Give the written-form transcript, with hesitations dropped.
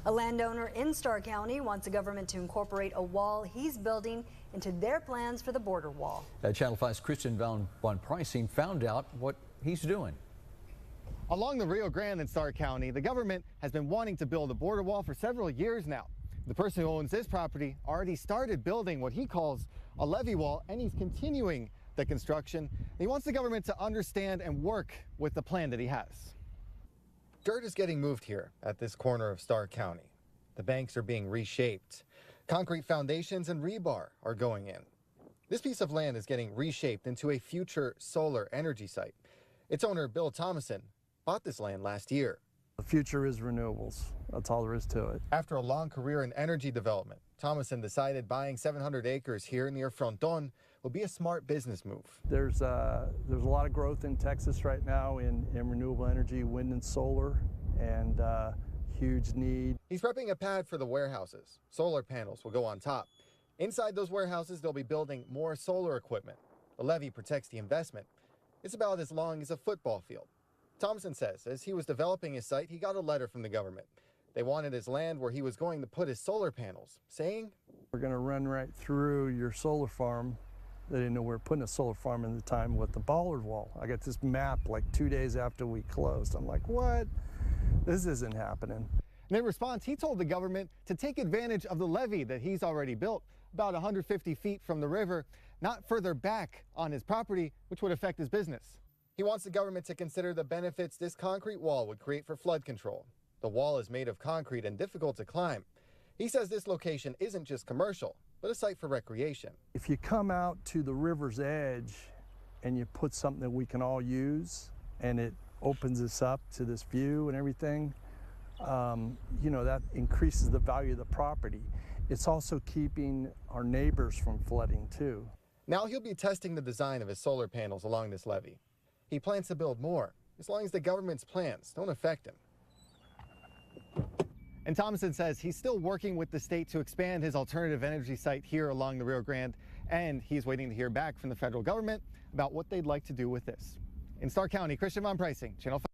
A landowner in Starr County wants the government to incorporate a wall he's building into their plans for the border wall. Channel 5's Christian von Preissing found out what he's doing. Along the Rio Grande in Starr County, the government has been wanting to build a border wall for several years now. The person who owns this property already started building what he calls a levee wall, and he's continuing the construction. He wants the government to understand and work with the plan that he has. Dirt is getting moved here at this corner of Starr County. The banks are being reshaped. Concrete foundations and rebar are going in. This piece of land is getting reshaped into a future solar energy site. Its owner, Bill Thomason, bought this land last year. The future is renewables. That's all there is to it. After a long career in energy development, Thomason decided buying 700 acres here near Fronton will be a smart business move. There's a lot of growth in Texas right now in renewable energy, wind and solar, and huge need. He's prepping a pad for the warehouses. Solar panels will go on top. Inside those warehouses, they'll be building more solar equipment. The levee protects the investment. It's about as long as a football field. Thompson says as he was developing his site, he got a letter from the government. They wanted his land where he was going to put his solar panels, saying, "We're going to run right through your solar farm." They didn't know we were putting a solar farm in the time with the bollard wall. I got this map like 2 days after we closed. I'm like, what? This isn't happening. And in response, he told the government to take advantage of the levee that he's already built, about 150 feet from the river, not further back on his property, which would affect his business. He wants the government to consider the benefits this concrete wall would create for flood control. The wall is made of concrete and difficult to climb. He says this location isn't just commercial, but a site for recreation. If you come out to the river's edge and you put something that we can all use and it opens us up to this view and everything, that increases the value of the property. It's also keeping our neighbors from flooding too. Now he'll be testing the design of his solar panels along this levee. He plans to build more, as long as the government's plans don't affect him. And Thomason says he's still working with the state to expand his alternative energy site here along the Rio Grande, and he's waiting to hear back from the federal government about what they'd like to do with this. In Starr County, Christian von Preissing, Channel 5.